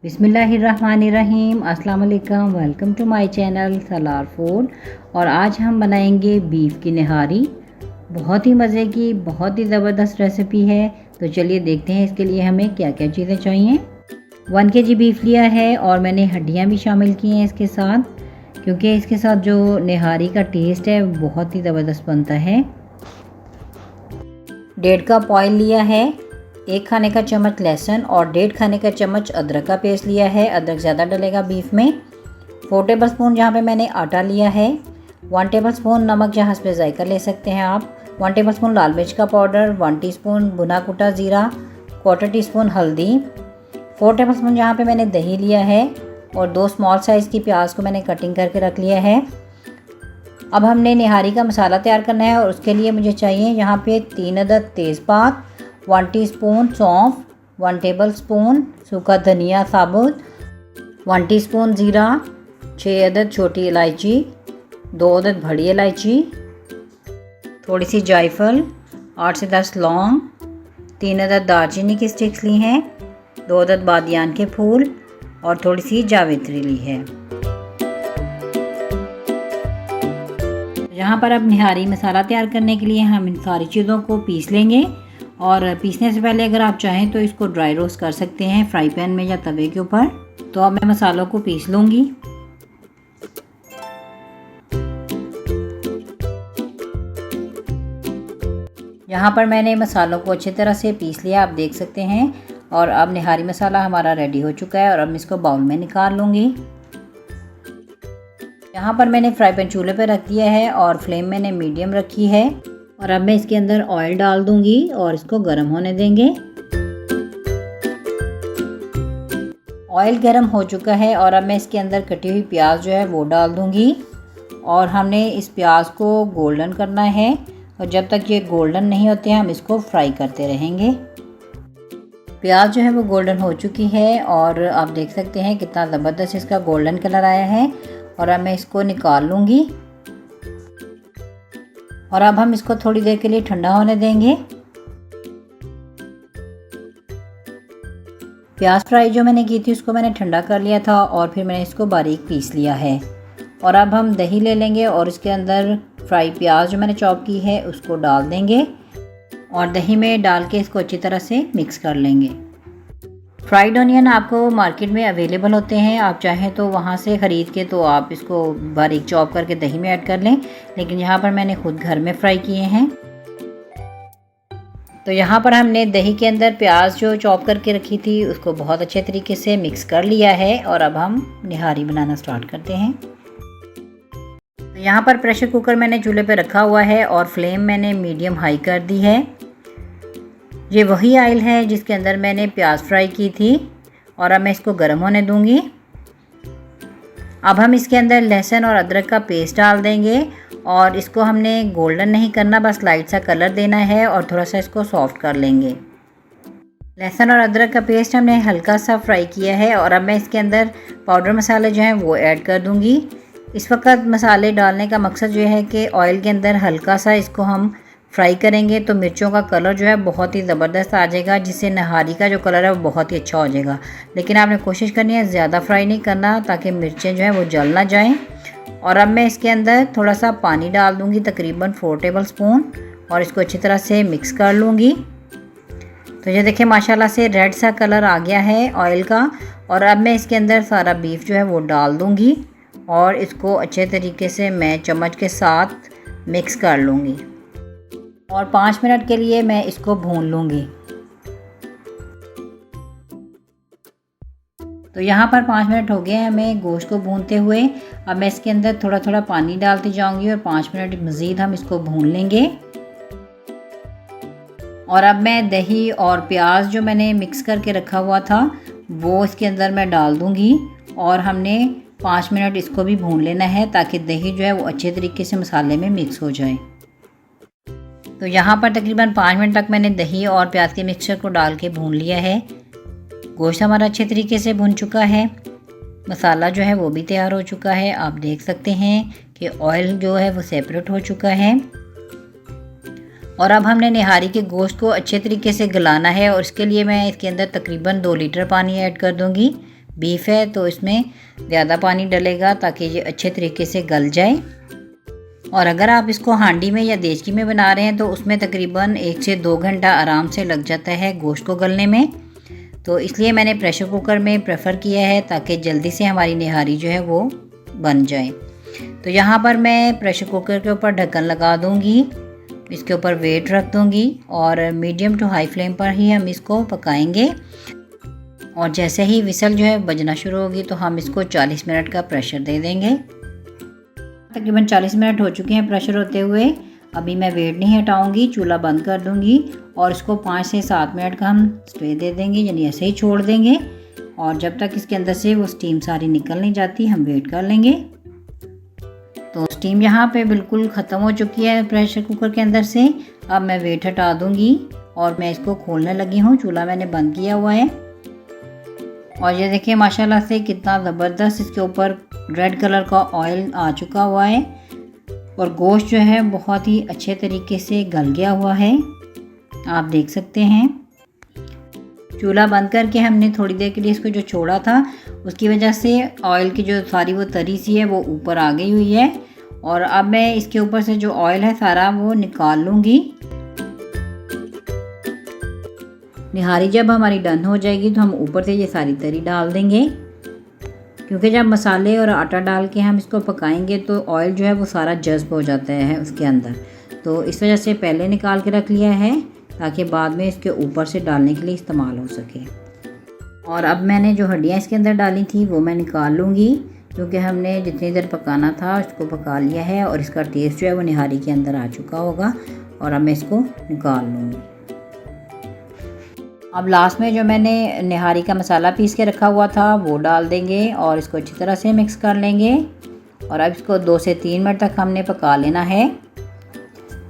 बिस्मिल्लाहिर्रहमानिर्रहीम। अस्सलाम वालेकुम। Welcome to my channel Salar food. और आज हम बनाएंगे बीफ की निहारी। बहुत ही मज़े की, बहुत ही ज़बरदस्त रेसिपी है। तो चलिए देखते हैं इसके लिए हमें क्या क्या चीज़ें चाहिए। 1 kg बीफ लिया है और मैंने हड्डियाँ भी शामिल की हैं इसके साथ, क्योंकि इसके साथ जो निहारी का टेस्ट है बहुत ही ज़बरदस्त बनता है। 1.5 कप ऑयल लिया है, 1 खाने का चम्मच लहसुन और 1.5 खाने का चम्मच अदरक का पेस्ट लिया है। अदरक ज़्यादा डलेगा बीफ में। 4 टेबलस्पून जहाँ पे मैंने आटा लिया है। 1 टेबलस्पून नमक, जहाँ पे जायका ले सकते हैं आप। 1 टेबलस्पून लाल मिर्च का पाउडर, 1 टीस्पून भुना कुटा ज़ीरा, 1/4 टीस्पून हल्दी, 4 टेबलस्पून जहाँ पे मैंने दही लिया है और 2 स्मॉल साइज़ की प्याज को मैंने कटिंग करके रख लिया है। अब हमने निहारी का मसाला तैयार करना है और उसके लिए मुझे चाहिए यहाँ पे 3 अदद तेज़पात, 1 टीस्पून सौंफ, 1 टेबलस्पून सूखा धनिया साबुत, 1 टीस्पून ज़ीरा, 6 अदद छोटी इलायची, 2 अदद बड़ी इलायची, थोड़ी सी जायफल, 8 से 10 लौंग, 3 अदद दालचीनी की स्टिक्स ली हैं, 2 अदद बादियान के फूल और थोड़ी सी जावित्री ली है। यहाँ पर अब निहारी मसाला तैयार करने के लिए हम इन सारी चीज़ों को पीस लेंगे। और पीसने से पहले अगर आप चाहें तो इसको ड्राई रोस्ट कर सकते हैं फ्राई पैन में या तवे के ऊपर। तो अब मैं मसालों को पीस लूँगी। यहाँ पर मैंने मसालों को अच्छी तरह से पीस लिया, आप देख सकते हैं। और अब निहारी मसाला हमारा रेडी हो चुका है और अब मैं इसको बाउल में निकाल लूँगी। यहाँ पर मैंने फ्राई पैन चूल्हे पर रख दिया है और फ्लेम मैंने मीडियम रखी है। और अब मैं इसके अंदर ऑयल डाल दूंगी और इसको गर्म होने देंगे। ऑयल गर्म हो चुका है और अब मैं इसके अंदर कटी हुई प्याज जो है वो डाल दूंगी। और हमने इस प्याज को गोल्डन करना है और जब तक ये गोल्डन नहीं होते हम इसको फ्राई करते रहेंगे। प्याज जो है वो गोल्डन हो चुकी है और आप देख सकते हैं कितना ज़बरदस्त इसका गोल्डन कलर आया है। और अब मैं इसको निकाल लूँगी और अब हम इसको थोड़ी देर के लिए ठंडा होने देंगे। प्याज फ्राई जो मैंने की थी उसको मैंने ठंडा कर लिया था और फिर मैंने इसको बारीक पीस लिया है। और अब हम दही ले लेंगे और इसके अंदर फ्राई प्याज जो मैंने चॉप की है उसको डाल देंगे और दही में डाल के इसको अच्छी तरह से मिक्स कर लेंगे। फ्राइड ऑनियन आपको मार्केट में अवेलेबल होते हैं, आप चाहें तो वहाँ से ख़रीद के तो आप इसको बारीक चॉप करके दही में ऐड कर लें, लेकिन यहाँ पर मैंने खुद घर में फ्राई किए हैं। तो यहाँ पर हमने दही के अंदर प्याज जो चॉप करके रखी थी उसको बहुत अच्छे तरीके से मिक्स कर लिया है और अब हम निहारी बनाना स्टार्ट करते हैं। तो यहाँ पर प्रेशर कुकर मैंने चूल्हे पर रखा हुआ है और फ्लेम मैंने मीडियम हाई कर दी है। ये वही ऑयल है जिसके अंदर मैंने प्याज फ्राई की थी और अब मैं इसको गर्म होने दूंगी। अब हम इसके अंदर लहसुन और अदरक का पेस्ट डाल देंगे और इसको हमने गोल्डन नहीं करना, बस लाइट सा कलर देना है और थोड़ा सा इसको सॉफ्ट कर लेंगे। लहसुन और अदरक का पेस्ट हमने हल्का सा फ्राई किया है और अब मैं इसके अंदर पाउडर मसाले जो हैं वो ऐड कर दूंगी। इस वक्त मसाले डालने का मकसद जो है कि ऑयल के अंदर हल्का सा इसको हम फ्राई करेंगे तो मिर्चों का कलर जो है बहुत ही ज़बरदस्त आ जाएगा, जिससे नहारी का जो कलर है वो बहुत ही अच्छा हो जाएगा। लेकिन आपने कोशिश करनी है ज़्यादा फ्राई नहीं करना ताकि मिर्चें जो है वो जल ना जाएं। और अब मैं इसके अंदर थोड़ा सा पानी डाल दूंगी, तकरीबन 4 टेबलस्पून, और इसको अच्छी तरह से मिक्स कर लूँगी। तो ये देखिए माशाल्लाह से रेड सा कलर आ गया है ऑयल का। और अब मैं इसके अंदर सारा बीफ जो है वो डाल दूँगी और इसको अच्छे तरीके से मैं चम्मच के साथ मिक्स कर लूँगी और 5 मिनट के लिए मैं इसको भून लूँगी। तो यहाँ पर 5 मिनट हो गए हैं हमें गोश्त को भूनते हुए। अब मैं इसके अंदर थोड़ा थोड़ा पानी डालती जाऊँगी और 5 मिनट मज़ीद हम इसको भून लेंगे। और अब मैं दही और प्याज जो मैंने मिक्स करके रखा हुआ था वो इसके अंदर मैं डाल दूँगी और हमने 5 मिनट इसको भी भून लेना है ताकि दही जो है वो अच्छे तरीके से मसाले में मिक्स हो जाए। तो यहाँ पर तकरीबन 5 मिनट तक मैंने दही और प्याज के मिक्सचर को डाल के भून लिया है। गोश्त हमारा अच्छे तरीके से भुन चुका है, मसाला जो है वो भी तैयार हो चुका है। आप देख सकते हैं कि ऑयल जो है वो सेपरेट हो चुका है। और अब हमने निहारी के गोश्त को अच्छे तरीके से गलाना है और इसके लिए मैं इसके अंदर तकरीबन 2 लीटर पानी ऐड कर दूंगी। बीफ है तो इसमें ज़्यादा पानी डलेगा ताकि ये अच्छे तरीके से गल जाए। और अगर आप इसको हांडी में या देचकी में बना रहे हैं तो उसमें तकरीबन 1 से 2 घंटा आराम से लग जाता है गोश्त को गलने में। तो इसलिए मैंने प्रेशर कुकर में प्रेफर किया है ताकि जल्दी से हमारी निहारी जो है वो बन जाए। तो यहाँ पर मैं प्रेशर कुकर के ऊपर ढक्कन लगा दूँगी, इसके ऊपर वेट रख दूँगी और मीडियम टू हाई फ्लेम पर ही हम इसको पकाएंगे। और जैसे ही विसल जो है बजना शुरू होगी तो हम इसको 40 मिनट का प्रेशर दे देंगे। तकरीबन 40 मिनट हो चुके हैं प्रेशर होते हुए। अभी मैं वेट नहीं हटाऊंगी, चूल्हा बंद कर दूंगी और इसको 5 से 7 मिनट का हम स्टे दे देंगे, यानी ऐसे ही छोड़ देंगे। और जब तक इसके अंदर से वो स्टीम सारी निकल नहीं जाती हम वेट कर लेंगे। तो स्टीम यहाँ पे बिल्कुल ख़त्म हो चुकी है प्रेशर कुकर के अंदर से। अब मैं वेट हटा दूँगी और मैं इसको खोलने लगी हूँ। चूल्हा मैंने बंद किया हुआ है और ये देखिए माशाल्लाह से कितना ज़बरदस्त इसके ऊपर रेड कलर का ऑयल आ चुका हुआ है और गोश्त जो है बहुत ही अच्छे तरीके से गल गया हुआ है, आप देख सकते हैं। चूल्हा बंद करके हमने थोड़ी देर के लिए इसको जो छोड़ा था उसकी वजह से ऑयल की जो सारी वो तरी सी है वो ऊपर आ गई हुई है। और अब मैं इसके ऊपर से जो ऑयल है सारा वो निकाल लूँगी। निहारी जब हमारी डन हो जाएगी तो हम ऊपर से ये सारी तरी डाल देंगे, क्योंकि जब मसाले और आटा डाल के हम इसको पकाएंगे तो ऑयल जो है वो सारा जज्ब हो जाता है उसके अंदर। तो इस वजह से पहले निकाल के रख लिया है ताकि बाद में इसके ऊपर से डालने के लिए इस्तेमाल हो सके। और अब मैंने जो हड्डियाँ इसके अंदर डाली थी वो मैं निकाल लूँगी, क्योंकि हमने जितनी देर पकाना था उसको पका लिया है और इसका टेस्ट जो है वो निहारी के अंदर आ चुका होगा। और अब मैं इसको निकाल लूँगी। अब लास्ट में जो मैंने निहारी का मसाला पीस के रखा हुआ था वो डाल देंगे और इसको अच्छी तरह से मिक्स कर लेंगे। और अब इसको 2 से 3 मिनट तक हमने पका लेना है।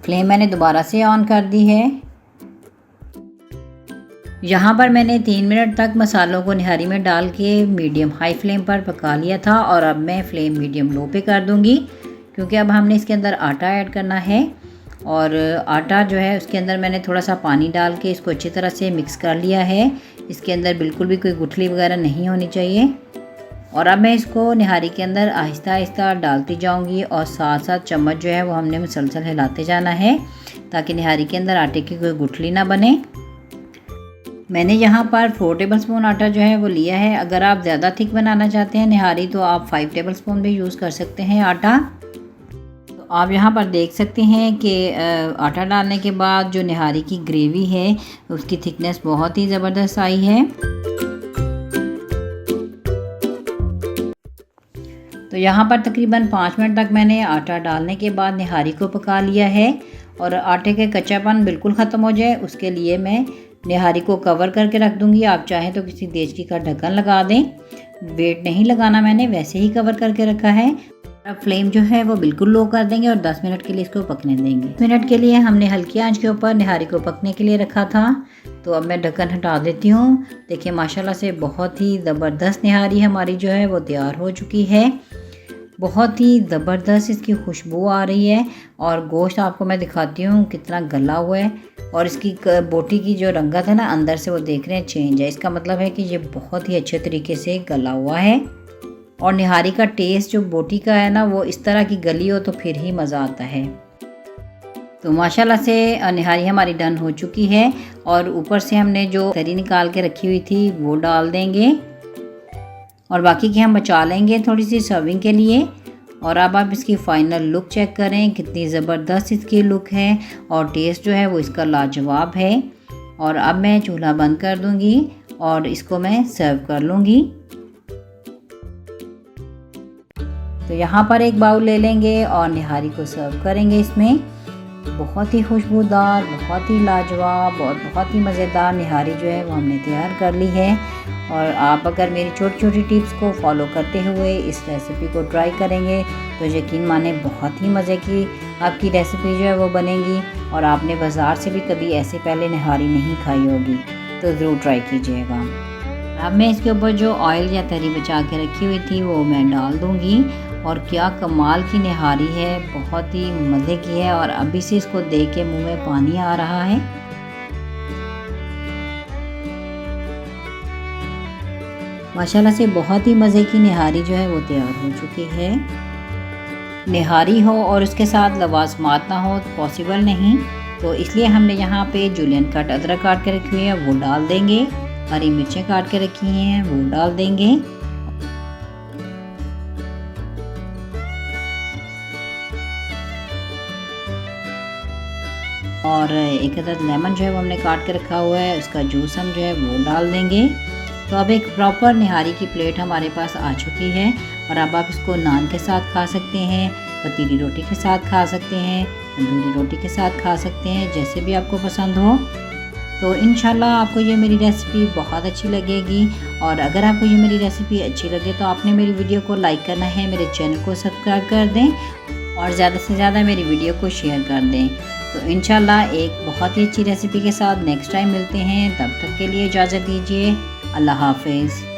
फ्लेम मैंने दोबारा से ऑन कर दी है। यहाँ पर मैंने 3 मिनट तक मसालों को निहारी में डाल के मीडियम हाई फ्लेम पर पका लिया था और अब मैं फ्लेम मीडियम लो पे कर दूँगी, क्योंकि अब हमने इसके अंदर आटा ऐड करना है। और आटा जो है उसके अंदर मैंने थोड़ा सा पानी डाल के इसको अच्छी तरह से मिक्स कर लिया है। इसके अंदर बिल्कुल भी कोई गुठली वगैरह नहीं होनी चाहिए। और अब मैं इसको निहारी के अंदर आहिस्ता आहिस्ता डालती जाऊंगी और साथ साथ चम्मच जो है वो हमने मुसलसल हिलाते जाना है ताकि निहारी के अंदर आटे की कोई गुठली ना बने। मैंने यहाँ पर 4 टेबल स्पून आटा जो है वो लिया है। अगर आप ज़्यादा थिक बनाना चाहते हैं निहारी तो आप 5 टेबल स्पून भी यूज़ कर सकते हैं आटा। आप यहाँ पर देख सकते हैं कि आटा डालने के बाद जो निहारी की ग्रेवी है उसकी थिकनेस बहुत ही ज़बरदस्त आई है। तो यहाँ पर तकरीबन 5 मिनट तक मैंने आटा डालने के बाद निहारी को पका लिया है। और आटे के कच्चापन बिल्कुल ख़त्म हो जाए उसके लिए मैं निहारी को कवर करके रख दूँगी। आप चाहें तो किसी देचकी का ढक्कन लगा दें, वेट नहीं लगाना, मैंने वैसे ही कवर करके रखा है। अब फ्लेम जो है वो बिल्कुल लो कर देंगे और 10 मिनट के लिए इसको पकने देंगे। 10 मिनट के लिए हमने हल्की आंच के ऊपर निहारी को पकने के लिए रखा था। तो अब मैं ढक्कन हटा देती हूँ। देखिए माशाल्लाह से बहुत ही ज़बरदस्त निहारी हमारी जो है वो तैयार हो चुकी है। बहुत ही ज़बरदस्त इसकी खुशबू आ रही है और गोश्त आपको मैं दिखाती हूँ कितना गला हुआ है। और इसकी बोटी की जो रंगत है ना अंदर से वो देख रहे हैं चेंज है, इसका मतलब है कि ये बहुत ही अच्छे तरीके से गला हुआ है। और निहारी का टेस्ट जो बोटी का है ना वो इस तरह की गली हो तो फिर ही मज़ा आता है। तो माशाल्लाह से निहारी हमारी डन हो चुकी है। और ऊपर से हमने जो तरी निकाल के रखी हुई थी वो डाल देंगे और बाकी की हम बचा लेंगे थोड़ी सी सर्विंग के लिए। और अब आप इसकी फ़ाइनल लुक चेक करें, कितनी ज़बरदस्त इसकी लुक है और टेस्ट जो है वो इसका लाजवाब है। और अब मैं चूल्हा बंद कर दूँगी और इसको मैं सर्व कर लूँगी। तो यहाँ पर एक बाउल ले लेंगे और निहारी को सर्व करेंगे इसमें। बहुत ही खुशबूदार, बहुत ही लाजवाब और बहुत ही मज़ेदार निहारी जो है वो हमने तैयार कर ली है। और आप अगर मेरी छोटी छोटी टिप्स को फॉलो करते हुए इस रेसिपी को ट्राई करेंगे तो यकीन माने बहुत ही मज़े की आपकी रेसिपी जो है वो बनेगी। और आपने बाज़ार से भी कभी ऐसे पहले निहारी नहीं खाई होगी तो ज़रूर ट्राई कीजिएगा। अब मैं इसके ऊपर जो ऑयल या तरी बचा के रखी हुई थी वो मैं डाल दूँगी। और क्या कमाल की निहारी है, बहुत ही मज़े की है और अभी से इसको देख के मुंह में पानी आ रहा है। माशाल्लाह से बहुत ही मज़े की निहारी जो है वो तैयार हो चुकी है। निहारी हो और उसके साथ लवाजमात ना हो तो पॉसिबल नहीं, तो इसलिए हमने यहाँ पे जूलियन कट अदरक काट के रखी हुई है वो डाल देंगे, हरी मिर्चें काट के रखी हैं वो डाल देंगे, और एक अदद लेमन जो है वो हमने काट के रखा हुआ है, उसका जूस हम जो है वो डाल देंगे। तो अब एक प्रॉपर निहारी की प्लेट हमारे पास आ चुकी है, और अब आप इसको नान के साथ खा सकते हैं, पतीली रोटी के साथ खा सकते हैं, तंदूरी रोटी के साथ खा सकते हैं, जैसे भी आपको पसंद हो। तो इंशाल्लाह आपको ये मेरी रेसिपी बहुत अच्छी लगेगी, और अगर आपको ये मेरी रेसिपी अच्छी लगे तो आपने मेरी वीडियो को लाइक करना है, मेरे चैनल को सब्सक्राइब कर दें, और ज़्यादा से ज़्यादा मेरी वीडियो को शेयर कर दें। तो इंशाल्लाह एक बहुत ही अच्छी रेसिपी के साथ नेक्स्ट टाइम मिलते हैं, तब तक के लिए इजाज़त दीजिए। अल्लाह हाफ़िज़।